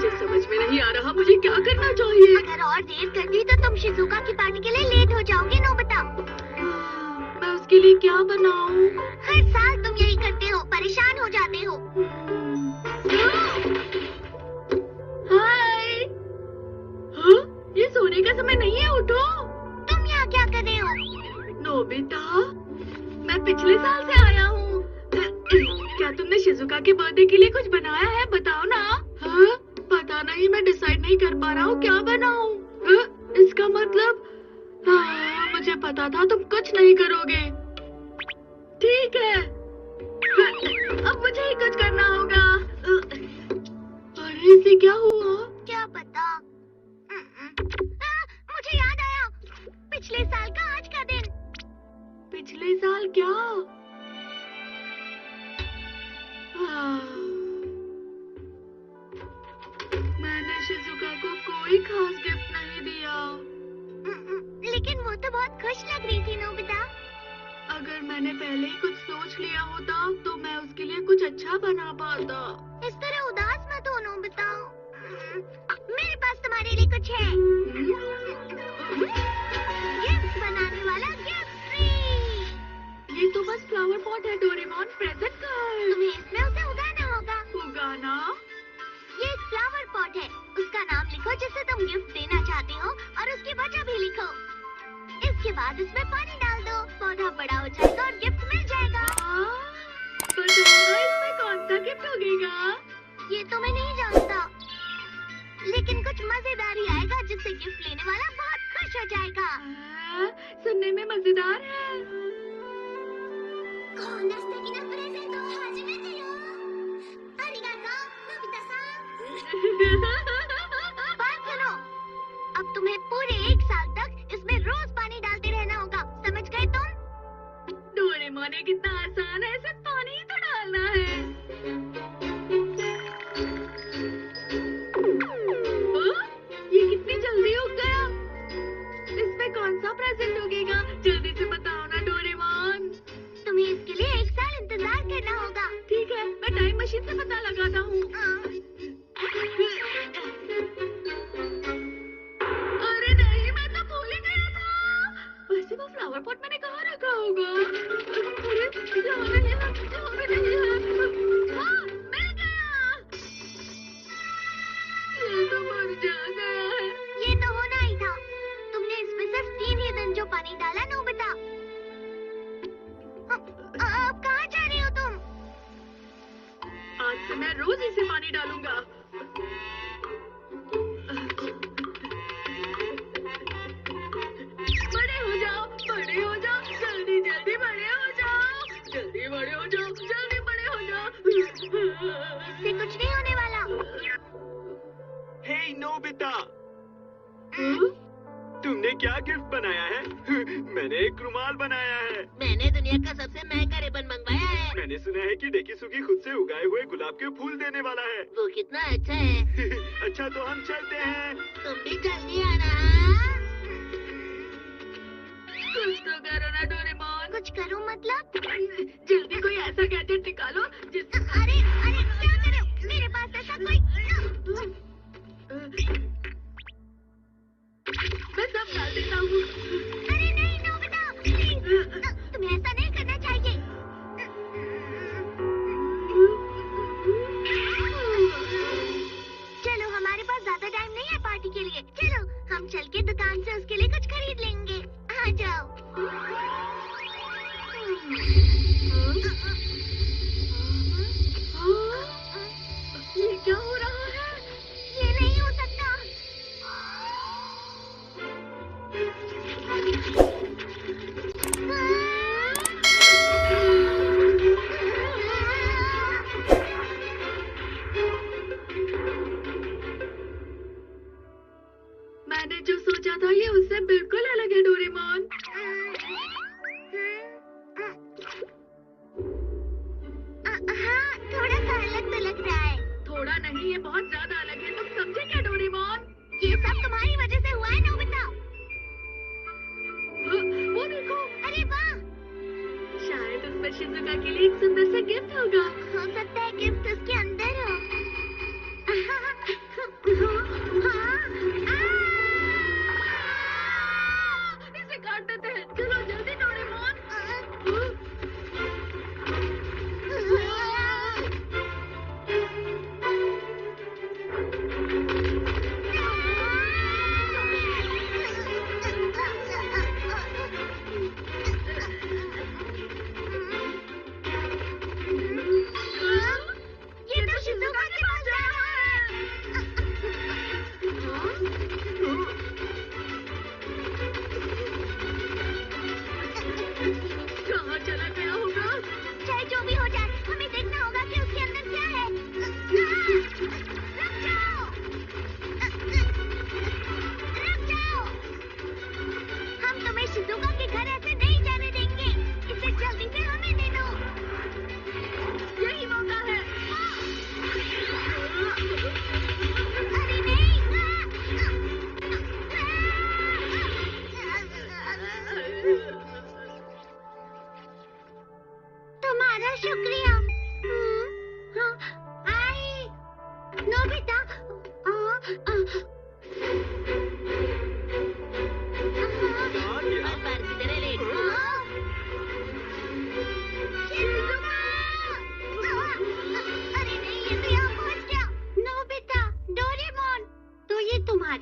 मुझे समझ में नहीं आ रहा मुझे क्या करना चाहिए। अगर और देर कर दी तो तुम शिजुका की पार्टी के लिए लेट हो जाओगे। नोबिता, मैं उसके लिए क्या बनाऊं? हर साल तुम यही करते हो, परेशान हो जाते हो। हाय, हाँ? ये सोने का समय नहीं है, उठो। तुम यहाँ क्या कर रहे हो? नोबिता, मैं पिछले साल से आया हूँ। क्या तुमने शिजुका के बर्थडे के लिए कुछ बनाया है? बताओ ना। हाँ? पता नहीं, मैं डिसाइड नहीं कर पा रहा हूँ क्या बनाऊं। इसका मतलब मुझे पता था तुम कुछ नहीं करोगे। ठीक है, अब मुझे ही कुछ करना होगा। अरे इसे क्या हुआ? क्या पता। मुझे याद आया, पिछले साल का आज का दिन। पिछले साल क्या? मैंने शिजुका को कोई खास गिफ्ट नहीं दिया। लेकिन वो तो बहुत खुश लग रही थी। नोबिता, अगर मैंने पहले ही कुछ सोच लिया होता तो मैं उसके लिए कुछ अच्छा बना पाता। इस तरह उदास मत हो नोबिता। मेरे पास तुम्हारे लिए कुछ है। गिफ्ट बनाने वाला गिफ्ट ट्री। ये तो बस फ्लावर पॉट है डोरेमोन, प्रेजेंट कर। तुम्हें इसमें उसे उगाना होगा। उगाना? ये एक फ्लावर पॉट है, उसका नाम लिखो जिसे तुम गिफ्ट देना चाहते हो और उसकी वजह भी लिखो। इसके बाद इसमें पानी डाल दो, पौधा बड़ा हो जाएगा और गिफ्ट मिल जाएगा। बताओ इसमें कौन सा गिफ्ट उगेगा? ये तो मैं नहीं जानता, लेकिन कुछ मजेदार ही आएगा जिससे गिफ्ट लेने वाला बहुत खुश हो जाएगा। सुनने में मजेदार है। बात सुनो, अब तुम्हें पूरे 1 साल तक इसमें रोज पानी डालते रहना होगा, समझ गए तुम? डोरेमोन, ये कितना आसान है, सिर्फ पानी ही तो डालना है। ये कितनी जल्दी उग गया। इसमें कौन सा प्रेजेंट उगेगा? जल्दी से बताओ ना डोरेमोन। तुम्हें इसके लिए 1 साल इंतजार करना होगा। ठीक है, मैं टाइम मशीन से पता लगाता हूँ। अरे नहीं, मैं तो भूल ही गया था। वैसे वो फ्लावर पॉट मैंने कहाँ रखा होगा? अरे यहाँ भी नहीं है। हाँ, मिल गया। ये तो मुरझा गया है। ये तो होना ही था। तुमने इसमें सिर्फ 3 ही दिन जो पानी डाला। नोबिता, अब कहाँ जा रही हो तुम? आज से मैं रोज इसे पानी डालूंगा। बड़े हो जाओ, बड़े हो जाओ, जल्दी जल्दी बड़े हो जाओ, जल्दी बड़े हो जाओ, जल्दी बड़े हो जाओ। इससे कुछ नहीं होने वाला। हे नोबिता, तुमने क्या गिफ्ट बनाया है? मैंने एक रुमाल बनाया है। मैंने दुनिया का सबसे महंगा रिबन मंगवाया है। मैंने सुना है कि डेकिसुगी खुद से उगाए हुए गुलाब के फूल देने वाला है। वो कितना अच्छा है। अच्छा, तो हम चलते हैं। तुम भी जल्दी आना। कुछ तो करो ना डोरेमोन। कुछ करूं मतलब? जल्दी कोई ऐसा गैजेट निकालो जिस। अरे अरे क्या कर रहे हो? मेरे पास ऐसा कोई। मैं सब डाल देता हूँ। अरे नहीं नोबिता, प्लीज, तुम्हें ऐसा नहीं करना चाहिए। चलो, हमारे पास ज्यादा टाइम नहीं है पार्टी के लिए। चलो हम चल के दुकान से उसके लिए कुछ खरीद लेंगे। आ जाओ। ये क्या हो रहा है? ये नहीं हो सकता। मैंने जो सोचा था ये उससे बिल्कुल अलग है डोरेमोन। हाँ, थोड़ा सा अलग तो लग रहा है। थोड़ा नहीं, ये बहुत ज्यादा अलग है। तुम समझे क्या डोरेमोन? ये सब तुम्हारी वजह से हुआ है नोबिता। वो देखो। अरे वाह, शायद उसमें शिजुका के लिए एक सुंदर सा गिफ्ट होगा। हो सकता है गिफ्ट उसके अंदर हो।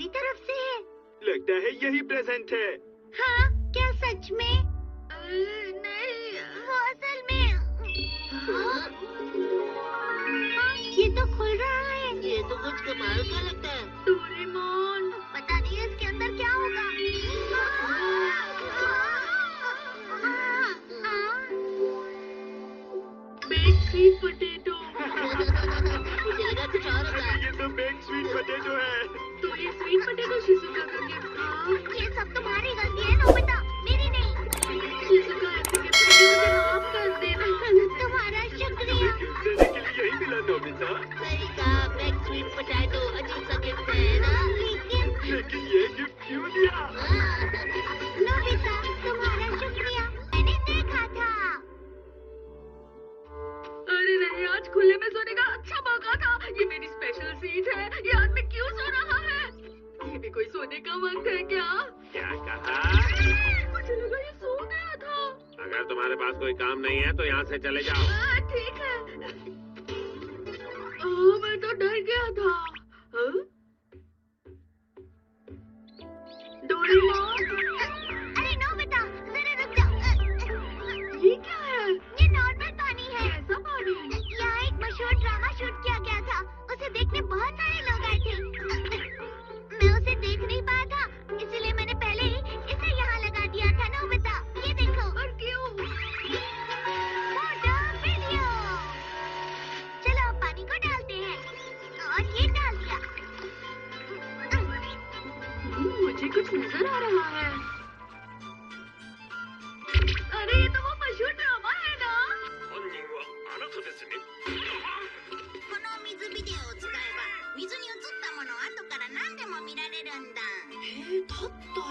तुम्हारी तरफ से है। लगता है यही प्रेजेंट है। हाँ, क्या सच में? नहीं। वो असल में हाँ, ये तो खुल रहा है। ये तो कुछ कमाल का लगता है। डोरेमोन। पता नहीं इसके अंदर क्या होगा। Bake sweet potato. मुझे लगा कुछ और होगा। ये तो बेक स्वीट पोटैटो है। तो ये स्वीट पोटैटो शिजुका का गिफ्ट था। ये सब तुम्हारी गलती है नोबिता, मेरी नहीं। शिजुका ऐसे गिफ्ट देके मुझे माफ कर देना। तुम्हारा शुक्रिया। देने के लिए यही मिला नोबिता। सही कहा, बेक स्वीट पोटैटो अजीब सा गिफ्ट है ना। लेकिन ये गिफ्ट क्यों दिया? नोबिता, तुम्हारा शुक्रिया, मैंने देखा था। अरे नहीं, आज खुले में सोने का अच्छा मौका था। ये मेरी स्पेशल सीट है। ये आदमी क्यों सो रहा है? ये भी कोई सोने का वक्त है क्या? क्या कहा? मुझे लगा ये सो गया था। अगर तुम्हारे पास कोई काम नहीं है तो यहाँ से चले जाओ। ठीक है। ओह, मैं तो डर गया था। हाँ? डोरेमोन। अरे नोबिता, जरा रुक जाओ। ये क्या है? ये नॉर्मल पानी है। कैसा पानी? यहाँ एक मशहूर ड्रामा शूट किया गया था। उसे देखने बहुत सारे लोग आए थे। मैं उसे देख नहीं पाया था, इसलिए मैंने पहले ही इसे यहाँ लगा दिया था। नोबिता, ये देखो। और क्यों? Photo video. चलो अब पानी को डालते हैं और ये डाल दिया। मुझे कुछ नजर आ रहा है। अरे ये तो वो मशहूर ड्रामा है ना? 犯人はあなたですね。この水ビデオを使えば、水に映ったものを後から何でも見られるんだ。だったら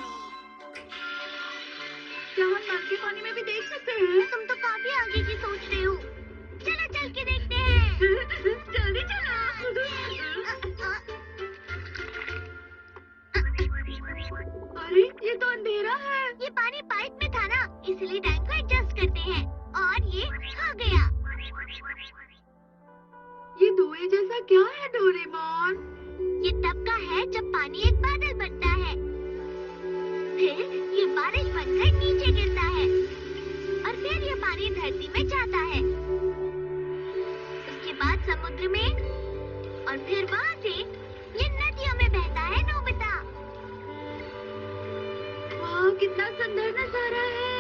क्या हम नल के पानी में भी देख सकते हैं? तुम तो काफी आगे की सोच रहे हो। चलो चल के देखते हैं। जल्दी चलो। अरे ये तो अंधेरा है। ये पानी पाइप में था ना, इसलिए टैंक को एडजस्ट करते हैं और ये आ गया। ये धुएं जैसा क्या है डोरेमोन? ये तब का है जब पानी एक बादल बनता है, फिर ये बारिश बनकर नीचे गिरता है और फिर ये पानी धरती में जाता है, उसके बाद समुद्र में और फिर वहाँ से ये नदियों में बहता है। नोबिता, वाह, कितना सुंदर नजारा है।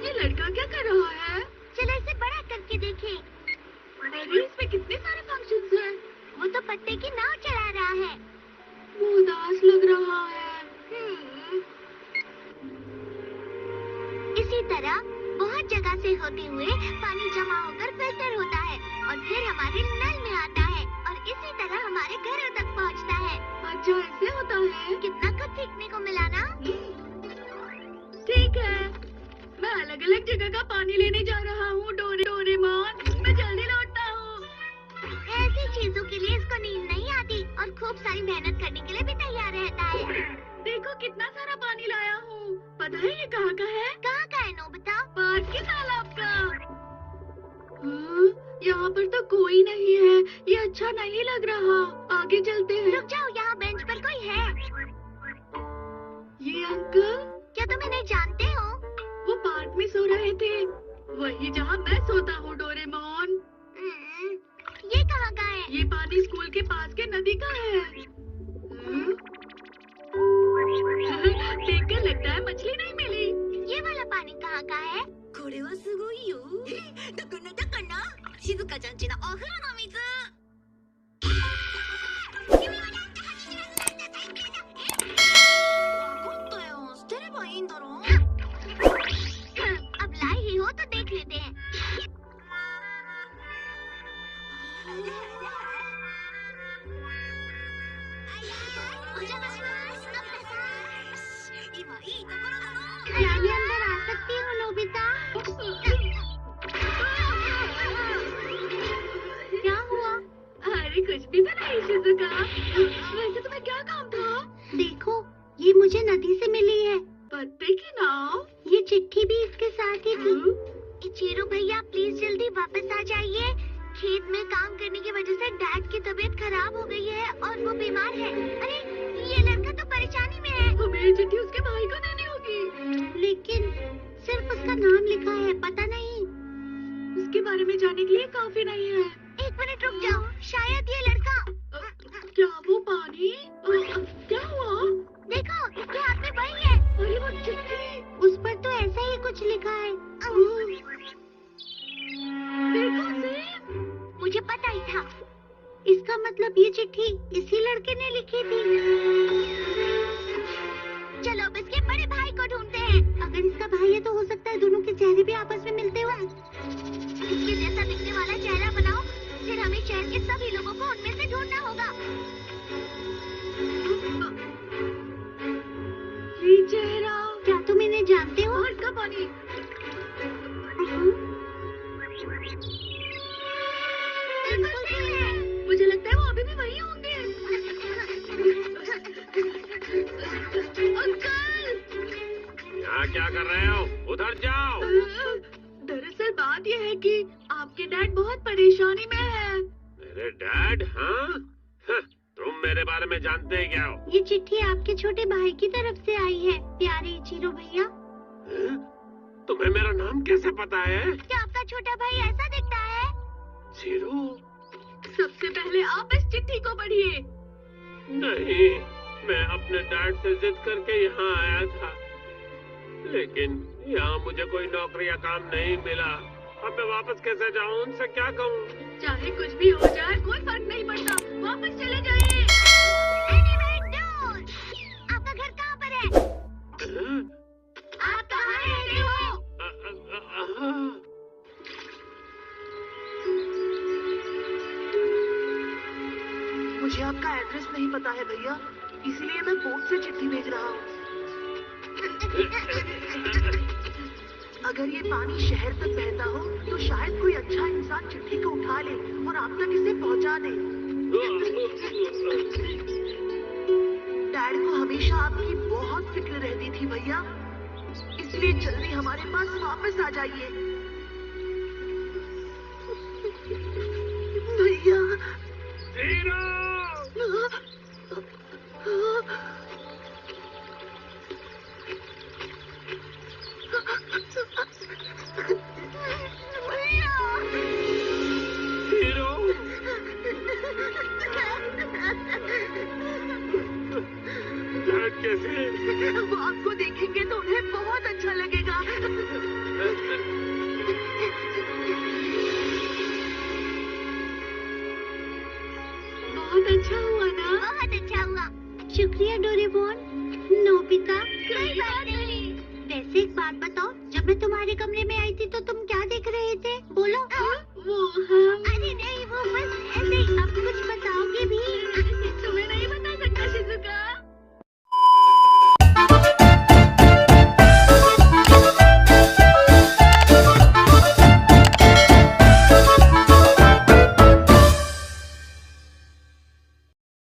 ये लड़का क्या कर रहा है? चलो इसे बड़ा करके देखें। अरे इसमें कितने सारे फंक्शंस हैं। वो तो पत्ते की नाव चला रहा है। वो उदास लग रहा है। इसी तरह बहुत जगह से होते हुए पानी जमा होकर फिल्टर होता है और फिर हमारे नल में आता है और इसी तरह हमारे घरों तक पहुंचता है। अच्छा, ऐसे होता है। कितना कुछ सीखने को मिला ना। ठीक है, मैं अलग अलग जगह का पानी लेने जा रहा हूँ। डोरेमोन, मैं जल्दी लौटता हूँ। ऐसी चीजों के लिए इसको नींद नहीं आती और खूब सारी मेहनत करने के लिए भी तैयार रहता है। देखो कितना सारा पानी लाया हूँ। पता है ये कहाँ का है? कहाँ का है नोबिता? पास के तालाब का। यहाँ पर तो कोई नहीं है। ये अच्छा नहीं लग रहा। आगे चलते हैं। रुक जाओ, यहाँ बेंच पर कोई है। ये अंकल? क्या तुम इन्हें जानते हो? वो पार्क में सो रहे थे, वही जहाँ मैं सोता हूँ। डोरेमोन, ये कहाँ का है? ये पानी स्कूल के पास के नदी का है। देखकर लगता है मछली नहीं मिली। ये वाला पानी कहाँ का है? これはすごいよ。だから静香ちゃんちのお風呂の水。わかったよ。捨てればいいんだろ。 अब लाई ही हो तो देख लेते हैं। क्या ये अंदर आ सकती हूँ नोबिता? क्या हुआ? अरे कुछ भी तो नहीं शिजुका। वैसे तुम्हें क्या काम था? देखो, ये मुझे नदी से मिली है। पत्ते की नाव? ये चिट्ठी भी इसके साथ ही थी। इचिरो भैया, प्लीज जल्दी वापस आ जाइए। खेत में काम करने की वजह से डैड की तबीयत खराब हो गई है। ये चिट्ठी उसके भाई को देनी होगी। लेकिन सिर्फ उसका नाम लिखा है, पता नहीं। उसके बारे में जानने के लिए काफी नहीं है। एक मिनट रुक जाओ, शायद ये लड़का। क्या वो पानी? क्या हुआ? देखो, इसके हाथ में वही है। अरे वो चिट्ठी, उस पर तो ऐसा ही कुछ लिखा है। देखो सेब। मुझे पता ही था। इसका मतलब ये चिट्ठी इसी लड़के ने लिखी थी। चलो अब इसके बड़े भाई को ढूंढते हैं। अगर इसका भाई है तो हो सकता है दोनों के चेहरे भी आपस में मिलते हुए। इसके जैसा दिखने वाला चेहरा बनाओ, फिर हमें शहर के सभी लोगों को उनमें से ढूंढना होगा। ये चेहरा, क्या तुम इन्हें जानते हो? और इसका पानी। बिल्कुल सही है। मुझे लगता है वो अभी भी वही होंगे। अंकल! यहाँ क्या कर रहे हो? उधर जाओ। दरअसल बात यह है कि आपके डैड बहुत परेशानी में है। मेरे डैड? हाँ? तुम मेरे बारे में जानते हैं क्या हो? ये चिट्ठी आपके छोटे भाई की तरफ से आई है, प्यारे इचिरो भैया। तुम्हें मेरा नाम कैसे पता है? क्या आपका छोटा भाई ऐसा दिखता है? जीरो? सबसे पहले आप इस चिट्ठी को पढ़िए। नहीं, मैं अपने डैड से जिद करके यहाँ आया था, लेकिन यहाँ मुझे कोई नौकरी या काम नहीं मिला। अब मैं वापस कैसे जाऊँ? उनसे क्या कहूँ? चाहे कुछ भी हो जाए कोई फर्क नहीं पड़ता, वापस चले जाइए। आपका घर कहाँ पर है? आप कहाँ रहते हो? मुझे आपका एड्रेस नहीं पता है भैया, इसलिए मैं पोस्ट से चिट्ठी भेज रहा हूँ। अगर ये पानी शहर तक बहता हो तो शायद कोई अच्छा इंसान चिट्ठी को उठा ले और आप तक इसे पहुँचा दे। डैड को हमेशा आपकी बहुत फिक्र रहती थी भैया, इसलिए जल्दी हमारे पास वापस आ जाइए। भैया। कैसे? वो आपको देखेंगे तो उन्हें बहुत अच्छा लगेगा। बहुत अच्छा हुआ ना? बहुत अच्छा हुआ। शुक्रिया डोरेमोन। नोबिता, कोई बात नहीं। वैसे एक बात बताओ, जब मैं तुम्हारे कमरे में आई थी तो तुम क्या देख रहे थे? बोलो। वो हम... अरे नहीं, वो बस ऐसे ही। अब कुछ